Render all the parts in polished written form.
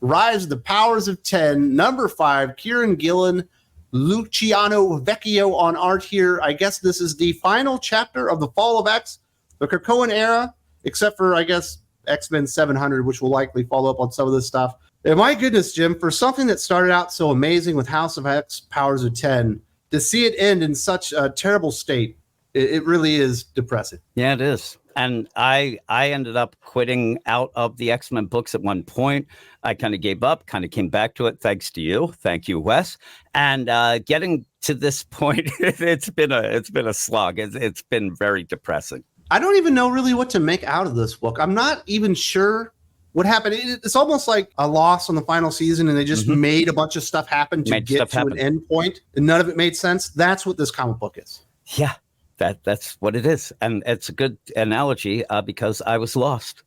Rise of the Powers of 10, number 5, Kieron Gillen, Luciano Vecchio on art here. I guess this is the final chapter of the Fall of X, the Krakoan era, except for, I guess, X-Men 700, which will likely follow up on some of this stuff. And my goodness, Jim, for something that started out so amazing with House of X, Powers of 10, to see it end in such a terrible state, it really is depressing. Yeah, it is. And I ended up quitting out of the X-Men books at one point. I kind of gave up, kind of came back to it, thanks to you. Thank you, Wes. And getting to this point, it's been a slog. It's been very depressing. I don't even know really what to make out of this book. I'm not even sure what happened. It's almost like a loss on the final season, and they just made a bunch of stuff happen to get to an end point, and none of it made sense. That's what this comic book is. Yeah. That's what it is. And it's a good analogy because I was lost.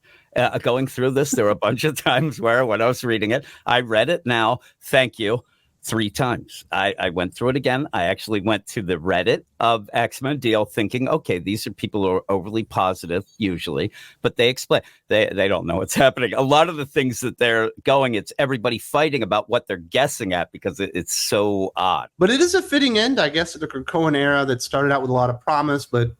Going through this, there were a bunch of times where when I was reading it, I read it now, thank you, 3 times. I went through it again. I actually went to the Reddit of X-Men Deal thinking, okay, these are people who are overly positive usually, but they explain, they don't know what's happening. A lot of the things that they're going, it's everybody fighting about what they're guessing at because it's so odd. But it is a fitting end, I guess, to the Krakoan era that started out with a lot of promise, but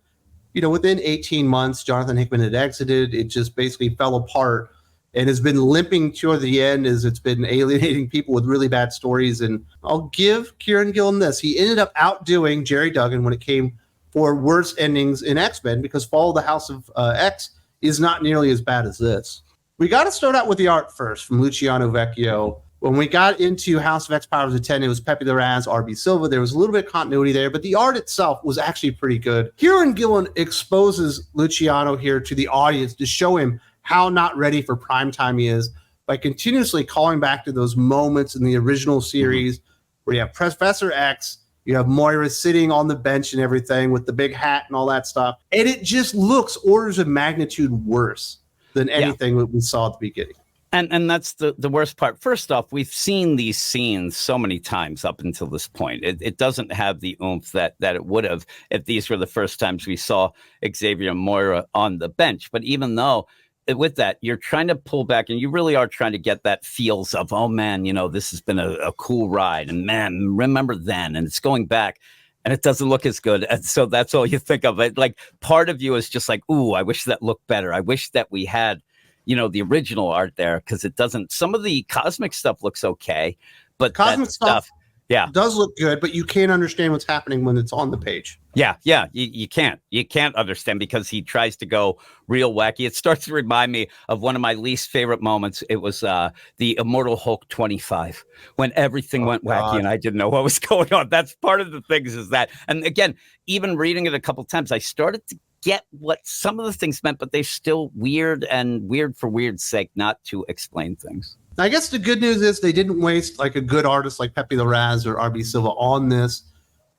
within 18 months, Jonathan Hickman had exited. It just basically fell apart and has been limping toward the end as it's been alienating people with really bad stories. And I'll give Kieron Gillen this. He ended up outdoing Gerry Duggan when it came for worst endings in X-Men because Fall of the House of X is not nearly as bad as this. We got to start out with the art first from Luciano Vecchio. When we got into House of X Powers of 10, it was Pepe Larraz, R.B. Silva. There was a little bit of continuity there, but the art itself was actually pretty good. Kieron Gillen exposes Luciano here to the audience to show him how not ready for primetime he is by continuously calling back to those moments in the original series where you have Professor X, you have Moira sitting on the bench and everything with the big hat and all that stuff. And it just looks orders of magnitude worse than anything that we saw at the beginning. And that's the worst part. First off, we've seen these scenes so many times up until this point. It doesn't have the oomph that it would have if these were the first times we saw Xavier and Moira on the bench. But even though with that, you're trying to pull back and you really are trying to get that feels of, oh, man, this has been a cool ride. And, man, remember then. And it's going back and it doesn't look as good. And so that's all you think of it. Like part of you is just like, ooh, I wish that looked better. I wish that we had, the original art there because it doesn't. Some of the cosmic stuff looks OK, but cosmic stuff does look good, but you can't understand what's happening when it's on the page. Yeah, you can't understand because he tries to go real wacky. It starts to remind me of one of my least favorite moments. It was the Immortal Hulk 25 when everything went wacky and I didn't know what was going on. That's part of the things is that. And again, even reading it a couple times, I started to get what some of the things meant, but they're still weird and weird for weird's sake, not to explain things. I guess the good news is they didn't waste like a good artist like Pepe Larraz or R.B. Silva on this.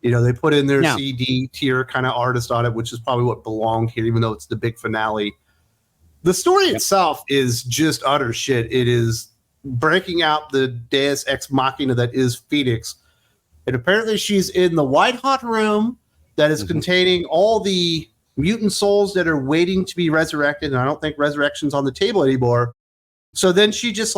They put in their CD tier kind of artist on it, which is probably what belonged here, even though it's the big finale. The story itself is just utter shit. It is breaking out the Deus Ex Machina that is Phoenix. And apparently she's in the white hot room that is containing all the mutant souls that are waiting to be resurrected. And I don't think resurrection's on the table anymore. So then she just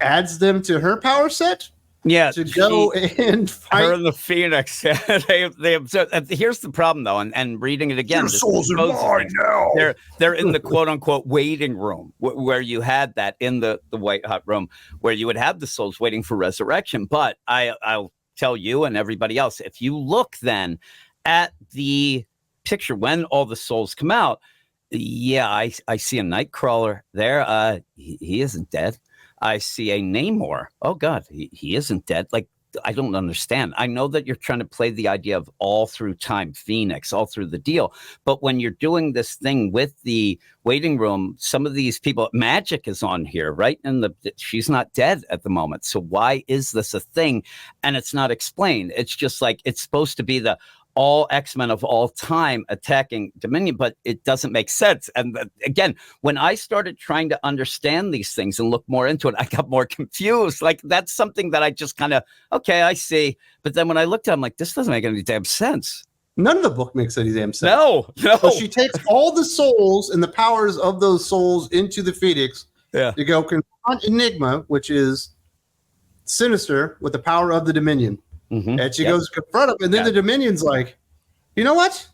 adds them to her power set. Yeah, to go and fight. Her and the Phoenix. they observe. Here's the problem, though, and reading it again, your souls are mine now. They're in the quote unquote waiting room where you had that in the white hot room where you would have the souls waiting for resurrection. But I'll tell you and everybody else, if you look then at the picture when all the souls come out, I see a Nightcrawler there. He isn't dead. I see a Namor. Oh, God, he isn't dead. Like, I don't understand. I know that you're trying to play the idea of all through time Phoenix, all through the deal. But when you're doing this thing with the waiting room, some of these people, Magic is on here, right? And she's not dead at the moment. So why is this a thing? And it's not explained. It's just like it's supposed to be the all X-Men of all time attacking Dominion, but it doesn't make sense. And again, when I started trying to understand these things and look more into it, I got more confused. Like that's something that I just kind of, okay, I see. But then when I looked at it, I'm like, this doesn't make any damn sense. None of the book makes any damn sense. No. So she takes all the souls and the powers of those souls into the Phoenix to go on Enigma, which is Sinister with the power of the Dominion. And she goes to confront him, and then the Dominion's like, you know what?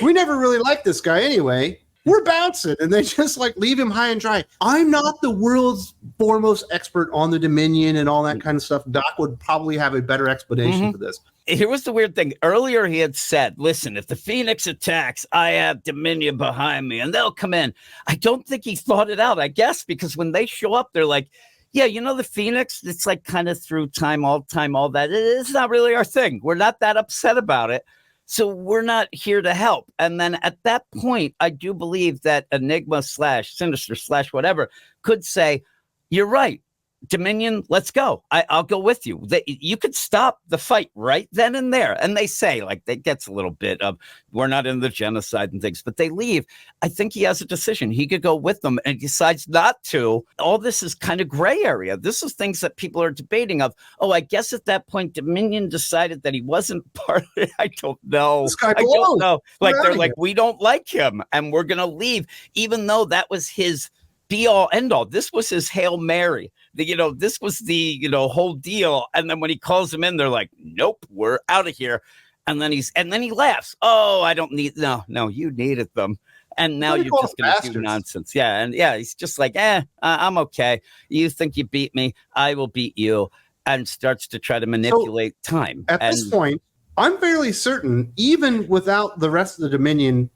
We never really liked this guy anyway. We're bouncing. And they just like leave him high and dry. I'm not the world's foremost expert on the Dominion and all that kind of stuff. Doc would probably have a better explanation for this. Here was the weird thing. Earlier, he had said, listen, if the Phoenix attacks, I have Dominion behind me, and they'll come in. I don't think he thought it out, I guess, because when they show up, they're like, yeah, you know, the Phoenix, it's like kind of through time, all that. It's not really our thing. We're not that upset about it. So we're not here to help. And then at that point, I do believe that Enigma / Sinister / whatever could say, you're right. Dominion, let's go. I'll go with you. You could stop the fight right then and there. And they say, like, that gets a little bit of, we're not in the genocide and things, but they leave. I think he has a decision. He could go with them and decides not to. All this is kind of gray area. This is things that people are debating of, oh, I guess at that point, Dominion decided that he wasn't part of it. I don't know. I don't know. Like, they're like, we don't like him and we're going to leave, even though that was his be all end all. This was his Hail Mary. This was the, whole deal. And then when he calls them in, they're like, nope, we're out of here. And then he laughs. Oh, I don't need, no, you needed them. And now you're just going to do nonsense. Yeah. And he's just like, I'm okay. You think you beat me. I will beat you. And starts to try to manipulate time. At this point, I'm fairly certain, even without the rest of the Dominion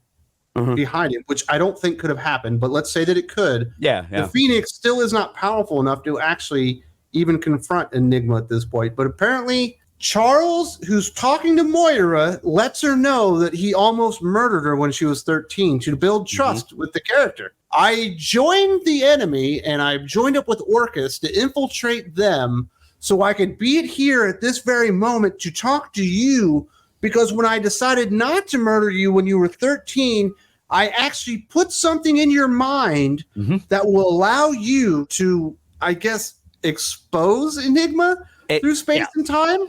behind him, which I don't think could have happened, but let's say that it could. Yeah. The Phoenix still is not powerful enough to actually even confront Enigma at this point. But apparently, Charles, who's talking to Moira, lets her know that he almost murdered her when she was 13 to build trust with the character. I joined the enemy, and I've joined up with Orcus to infiltrate them so I could be here at this very moment to talk to you. Because when I decided not to murder you when you were 13, I actually put something in your mind that will allow you to, I guess, expose Enigma through space and time.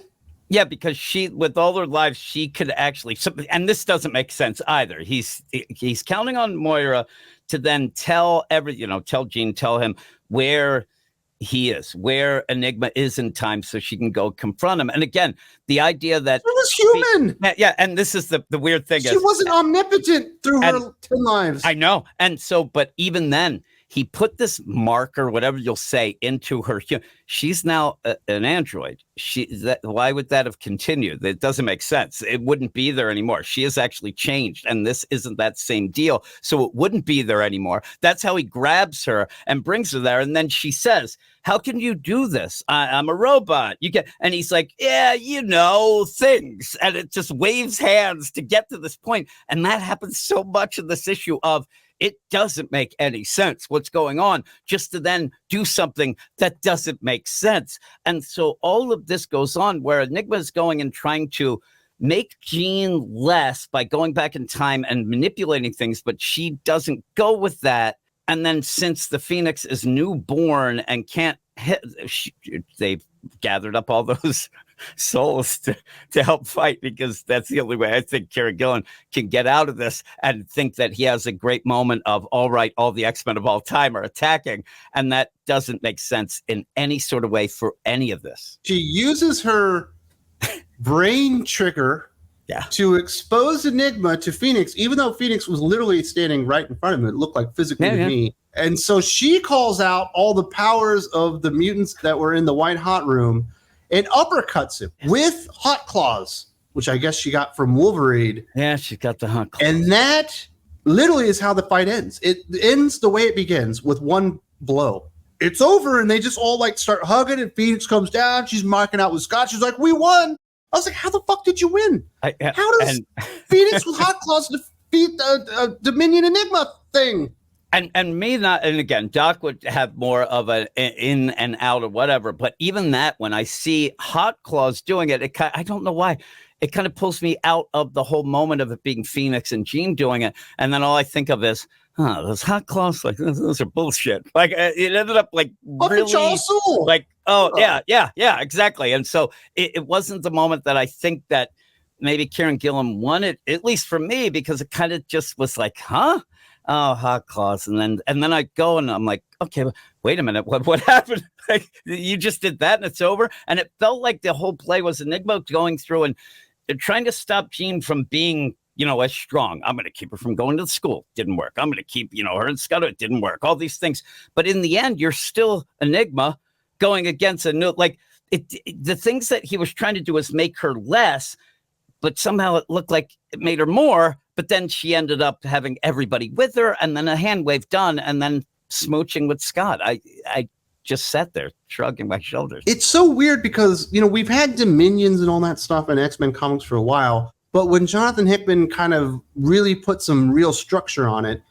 Yeah, because she, with all her lives, she could actually, and this doesn't make sense either. He's counting on Moira to then tell Jean, tell him where he is, where Enigma is in time, so she can go confront him. And again, the idea that she was human. And this is the weird thing. She wasn't omnipotent through her 10 lives. I know. And so, but even then, he put this marker, whatever you'll say, into her. She's now an android. Why would that have continued? It doesn't make sense. It wouldn't be there anymore. She has actually changed, and this isn't that same deal. So it wouldn't be there anymore. That's how he grabs her and brings her there. And then she says, how can you do this? I'm a robot. And he's like, yeah, things. And it just waves hands to get to this point. And that happens so much in this issue of, it doesn't make any sense what's going on, just to then do something that doesn't make sense. And so all of this goes on where Enigma is going and trying to make Jean less by going back in time and manipulating things, but she doesn't go with that. And then since the Phoenix is newborn and can't they've gathered up all those souls to help fight, because that's the only way I think Kieron Gillen can get out of this and think that he has a great moment of, all right, all the X-Men of all time are attacking. And that doesn't make sense in any sort of way for any of this. She uses her brain trigger to expose Enigma to Phoenix, even though Phoenix was literally standing right in front of him. It looked like physically to me. And so she calls out all the powers of the mutants that were in the White Hot Room and uppercuts him with Hot Claws, which I guess she got from Wolverine. Yeah, she got the Hot Claws. And that literally is how the fight ends. It ends the way it begins, with one blow. It's over, and they just all like start hugging, and Phoenix comes down. She's marking out with Scott. She's like, we won. I was like, how the fuck did you win? How does Phoenix with Hot Claws defeat the Dominion Enigma thing? And me not, and again, Doc would have more of an in and out or whatever. But even that, when I see Hot Claws doing it, I don't know why. It kind of pulls me out of the whole moment of it being Phoenix and Jean doing it. And then all I think of is, those Hot Claws, like, those are bullshit. Like, it ended up like really, like, yeah, exactly. And so it wasn't the moment that I think that maybe Kieron Gillen wanted, at least for me, because it kind of just was like, Hot Claws. And then I go and I'm like, okay, wait a minute, what happened? Like, you just did that and it's over. And it felt like the whole play was Enigma going through and trying to stop Jean from being, as strong. I'm going to keep her from going to school. Didn't work. I'm going to keep, her in Scudder. It didn't work. All these things. But in the end, you're still Enigma going against a new, the things that he was trying to do is make her less, but somehow it looked like it made her more. But then she ended up having everybody with her and then a hand wave done and then smooching with Scott. I just sat there shrugging my shoulders. It's so weird because, we've had Dominions and all that stuff in X-Men comics for a while. But when Jonathan Hickman kind of really put some real structure on it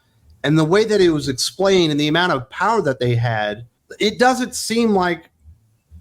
and the way that it was explained and the amount of power that they had, it doesn't seem like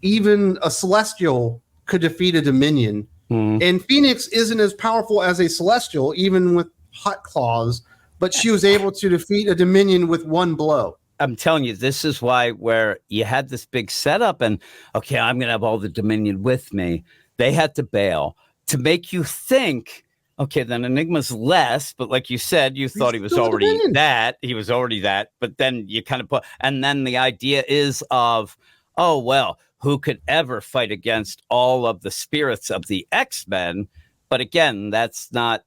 even a Celestial could defeat a Dominion. And Phoenix isn't as powerful as a Celestial, even with hot claws, but she was able to defeat a Dominion with one blow. I'm telling you, this is why where you had this big setup and, okay, I'm going to have all the Dominion with me. They had to bail to make you think, okay, then Enigma's less, but like you said, you thought he was already that. He was already that, but then you kind of put, and then the idea is of, oh, well, who could ever fight against all of the spirits of the X-Men? But again, that's not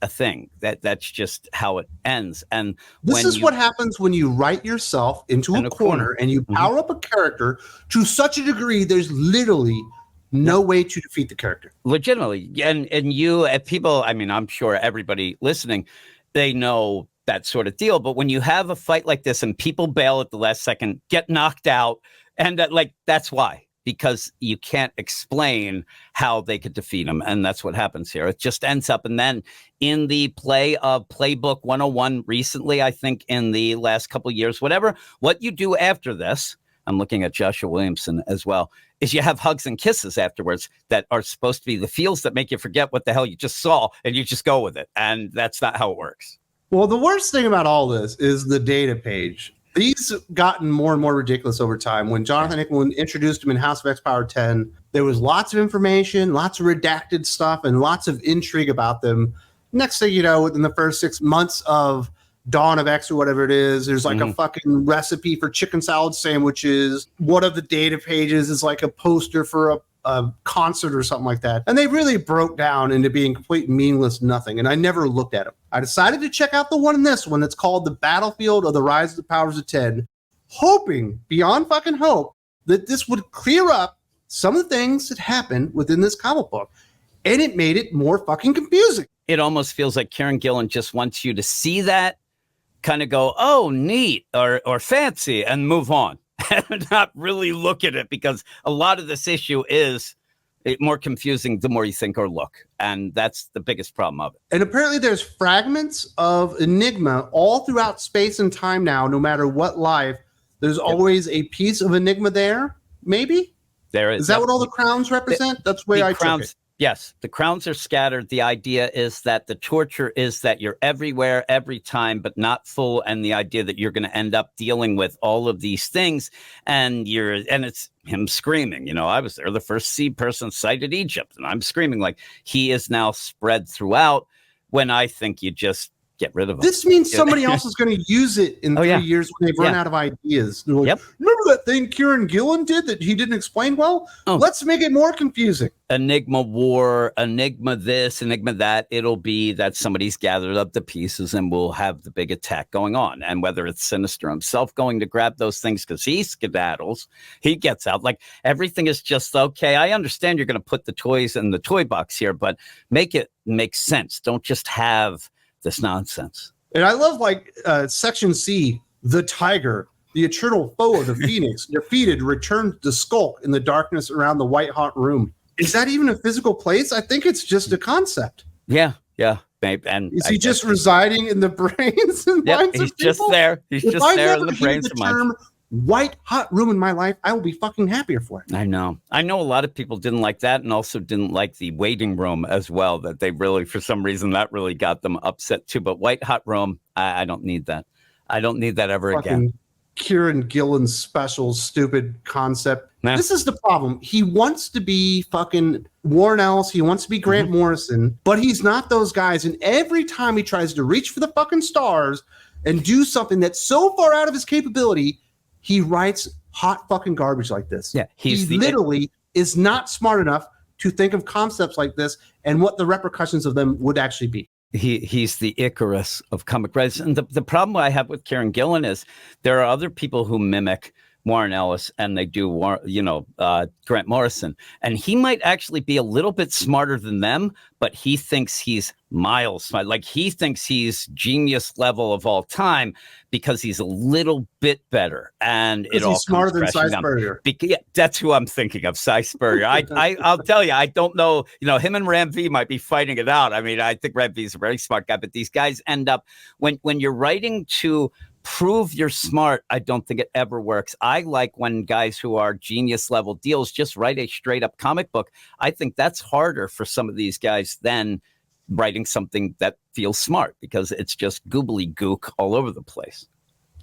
a thing. That's just how it ends. And this is what happens when you write yourself into a corner and you power up a character to such a degree there's literally no way to defeat the character. Legitimately. And you people, I mean, I'm sure everybody listening, they know that sort of deal. But when you have a fight like this and people bail at the last second, get knocked out, and that's why, because you can't explain how they could defeat him. And that's what happens here. It just ends up. And then in the play of Playbook 101 recently, I think in the last couple of years, whatever, what you do after this, I'm looking at Joshua Williamson as well, is you have hugs and kisses afterwards that are supposed to be the feels that make you forget what the hell you just saw and you just go with it. And that's not how it works. Well, the worst thing about all this is the data page. These gotten more and more ridiculous over time. When Jonathan Hickman introduced him in House of X Power 10, there was lots of information, lots of redacted stuff, and lots of intrigue about them. Next thing you know, within the first 6 months of Dawn of X or whatever it is, there's like a fucking recipe for chicken salad sandwiches. One of the data pages is like a poster for a concert or something like that. And they really broke down into being complete meaningless nothing. And I never looked at them. I decided to check out the one in this one that's called The Battlefield of the Rise of the Powers of 10, hoping, beyond fucking hope, that this would clear up some of the things that happened within this comic book. And it made it more fucking confusing. It almost feels like Kieron Gillen just wants you to see that, kind of go, oh, neat or fancy, and move on. And not really look at it, because a lot of this issue is more confusing the more you think or look. And that's the biggest problem of it. And apparently there's fragments of Enigma all throughout space and time now, no matter what life. There's always a piece of Enigma there, maybe? There is. Is that what all the crowns represent? That's the way I took it. Yes, the crowns are scattered. The idea is that the torture is that you're everywhere, every time, but not full. And the idea that you're going to end up dealing with all of these things. And it's him screaming. I was there, the first sea person sighted Egypt. And I'm screaming like he is now spread throughout, when I think you just get rid of him. This means somebody else is going to use it in 3 years when they've run out of ideas. Like, remember that thing Kieron Gillen did that he didn't explain well? Let's make it more confusing. Enigma war, Enigma this, Enigma that. It'll be that somebody's gathered up the pieces and we'll have the big attack going on. And whether it's Sinister himself going to grab those things because he skedaddles, he gets out. Like, everything is just, okay, I understand you're going to put the toys in the toy box here, but make it make sense. Don't just have this nonsense. And I love Section C, the tiger, the eternal foe of the Phoenix, defeated, returned to skulk in the darkness around the white hot room. Is that even a physical place? I think it's just a concept. Yeah, babe. And is he just residing in the brains and minds of people? Just there. He's just there in the brains and minds. White hot room in my life, I will be fucking happier for it. I know a lot of people didn't like that, and also didn't like the waiting room as well, that they really, for some reason, that really got them upset too. But white hot room, I don't need that. I don't need that ever again. Kieron Gillen's special stupid concept. Nah. This is the problem. He wants to be fucking Warren Ellis. He wants to be Grant Morrison, but he's not those guys. And every time he tries to reach for the fucking stars and do something that's so far out of his capability, he writes hot fucking garbage like this. Yeah, he literally is not smart enough to think of concepts like this and what the repercussions of them would actually be. He's the Icarus of comic writers. And the problem I have with Kieron Gillen is there are other people who mimic Warren Ellis and they do, Grant Morrison. And he might actually be a little bit smarter than them, but he thinks he's miles smart. Like he thinks he's genius level of all time because he's a little bit better. And it all he's smarter than Cy Spurrier. Yeah, that's who I'm thinking of, Cy Spurrier. I'll tell you, I don't know. Him and Ram V might be fighting it out. I mean, I think Ram V is a very smart guy, but these guys end up when you're writing to prove you're smart, I don't think it ever works. I like when guys who are genius level deals just write a straight up comic book. I think that's harder for some of these guys than writing something that feels smart because it's just goobly gook all over the place.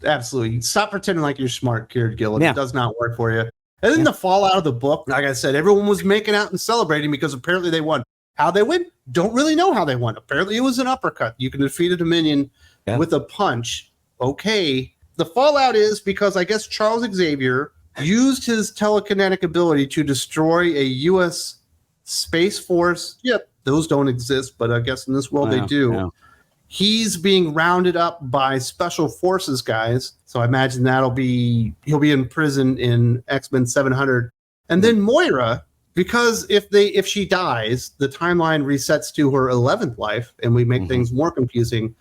Absolutely. Stop pretending like you're smart, Kieron Gillen. Yeah. It does not work for you. And then the fallout of the book, like I said, everyone was making out and celebrating because apparently they won. How they win? Don't really know how they won. Apparently it was an uppercut. You can defeat a Dominion with a punch. Okay. The fallout is because I guess Charles Xavier used his telekinetic ability to destroy a U.S. Space Force. Yep, those don't exist, but I guess in this world they do. Yeah. He's being rounded up by Special Forces guys. So I imagine he'll be in prison in X-Men 700. And then Moira, because if she dies, the timeline resets to her 11th life and we make things more confusing.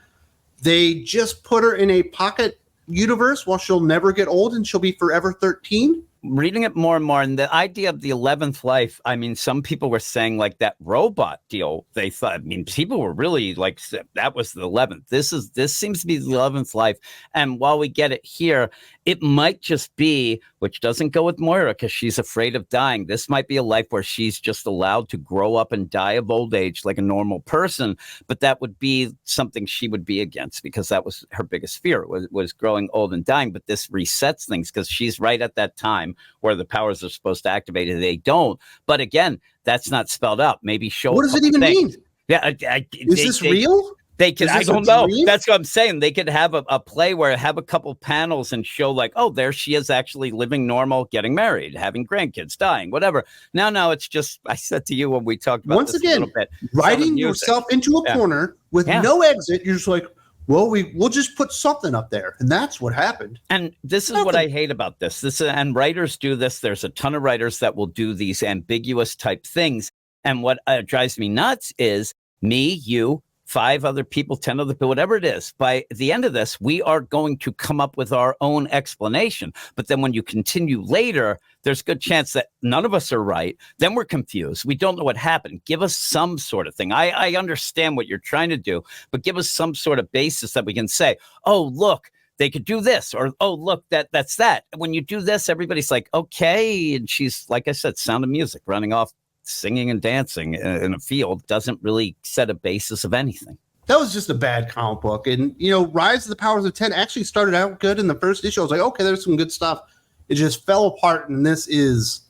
They just put her in a pocket universe while she'll never get old and she'll be forever 13. Reading it more and more, and the idea of the 11th life, I mean, some people were saying like that robot deal, they thought, I mean, people were really like, that was the 11th. This seems to be the 11th life. And while we get it here, it might just be, which doesn't go with Moira because she's afraid of dying. This might be a life where she's just allowed to grow up and die of old age like a normal person. But that would be something she would be against because that was her biggest fear was growing old and dying. But this resets things because she's right at that time where the powers are supposed to activate and they don't. But again, that's not spelled out. Maybe show. What does it even mean? Yeah, is this real? They could, I don't know. That's what I'm saying. They could have a play where have a couple panels and show like, oh, there she is actually living normal, getting married, having grandkids, dying, whatever. Now it's just, I said to you when we talked about once this again, a little bit, writing yourself into a corner with no exit. You're just like, well, we'll just put something up there. And that's what happened. And this is what I hate about this. And writers do this. There's a ton of writers that will do these ambiguous type things. And what drives me nuts is me, you, 5 other people, 10 other people, whatever it is. By the end of this, we are going to come up with our own explanation. But then when you continue later, there's a good chance that none of us are right. Then we're confused. We don't know what happened. Give us some sort of thing. I understand what you're trying to do, but give us some sort of basis that we can say, oh, look, they could do this, or, oh, look, that's that. When you do this, everybody's like, okay. And she's, like I said, Sound of Music, running off, singing and dancing in a field, doesn't really set a basis of anything. That was just a bad comic book. And, Rise of the Powers of 10 actually started out good in the first issue. I was like, okay, there's some good stuff. It just fell apart, and this is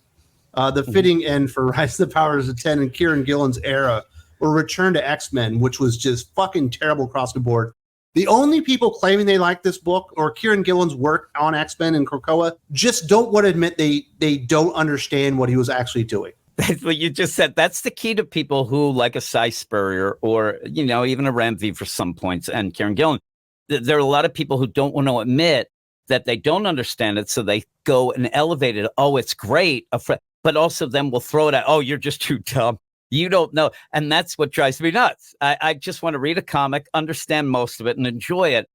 the fitting end for Rise of the Powers of 10 and Kieron Gillen's era, or Return to X-Men, which was just fucking terrible across the board. The only people claiming they like this book or Kieron Gillen's work on X-Men and Krakoa just don't want to admit they don't understand what he was actually doing. That's what you just said. That's the key to people who like a Cy Spurrier or, even a Ram V for some points and Kieron Gillen. There are a lot of people who don't want to admit that they don't understand it. So they go and elevate it. Oh, it's great. But also then we'll throw it at, oh, you're just too dumb. You don't know. And that's what drives me nuts. I just want to read a comic, understand most of it and enjoy it.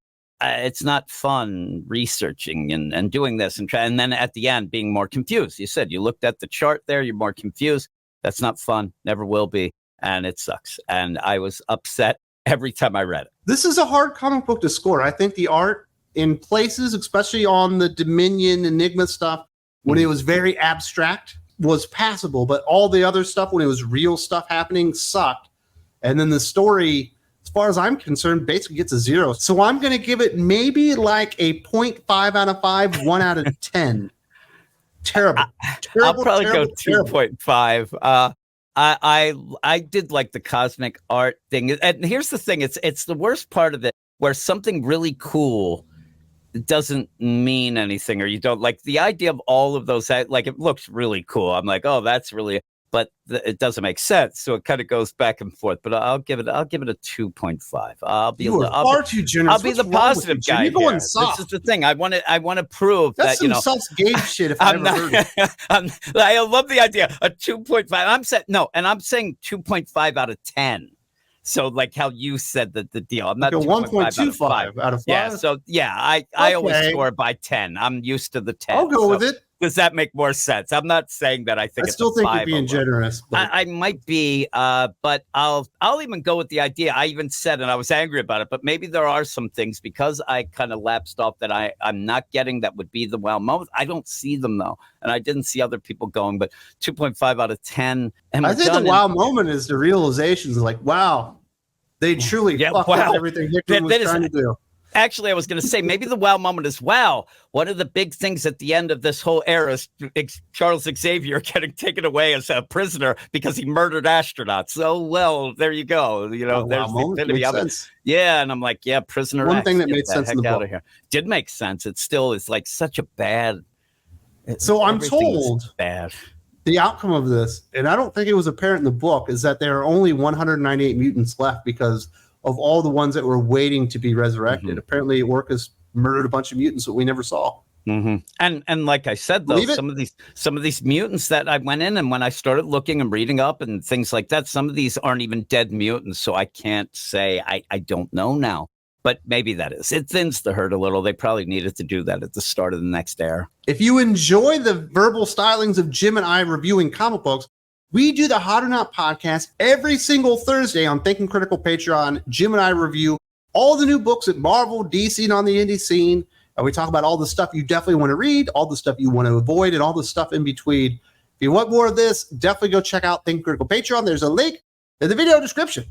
It's not fun researching and doing this and then at the end being more confused. You said you looked at the chart there, you're more confused. That's not fun, never will be, and it sucks. And I was upset every time I read it. This is a hard comic book to score. I think the art in places, especially on the Dominion Enigma stuff, when it was very abstract, was passable, but all the other stuff when it was real stuff happening sucked. And then the story, as far as I'm concerned, basically gets a 0. So I'm going to give it maybe like a 0.5 out of 5, 1 out of 10. Terrible. I'll probably go 2.5. I did like the cosmic art thing. And here's the thing. It's the worst part of it where something really cool it doesn't mean anything, or you don't like the idea of all of those. Like, it looks really cool. I'm like, oh, that's really, but it doesn't make sense. So it kind of goes back and forth. But I'll give it a 2.5. You are far too generous. I'll be the positive guy. You're going soft. This is the thing. I want to prove that's that some Gabe shit. If I ever heard it. I love the idea. A 2.5. I'm saying 2.5 out of 10. So like how you said that the deal. I'm not like a 1.25 out of 5. Yeah. So yeah, I always score by 10. I'm used to the 10. I'll go with it. Does that make more sense? I'm not saying that I think I still think you're being overall. generous. But... I might be, but I'll even go with the idea. I even said, and I was angry about it, but maybe there are some things because I kind of lapsed off that I'm not getting that would be the wow moment. I don't see them though, and I didn't see other people going. But 2.5 out of 10. And I think the wow moment is the realizations like, wow, they truly fucked up everything Hickman was trying to do. Actually, I was going to say maybe the wow moment is, wow, one of the big things at the end of this whole era is Charles Xavier getting taken away as a prisoner because he murdered astronauts. So, well, there you go. You know, there's the epitome of it. Yeah, and I'm like, yeah, prisoner. One thing that made sense in the book. Did make sense. It still is like such a bad. So I'm told bad. The outcome of this, and I don't think it was apparent in the book, is that there are only 198 mutants left because of all the ones that were waiting to be resurrected. Mm-hmm. Apparently, Orcus murdered a bunch of mutants that we never saw. Mm-hmm. And like I said, though, some of these mutants that I went in and when I started looking and reading up and things like that, some of these aren't even dead mutants. So I can't say I don't know now. But maybe that is. It thins the herd a little. They probably needed to do that at the start of the next era. If you enjoy the verbal stylings of Jim and I reviewing comic books, we do the Hot or Not podcast every single Thursday on Thinking Critical Patreon. Jim and I review all the new books at Marvel, DC, and on the indie scene. And we talk about all the stuff you definitely want to read, all the stuff you want to avoid, and all the stuff in between. If you want more of this, definitely go check out Thinking Critical Patreon. There's a link in the video description.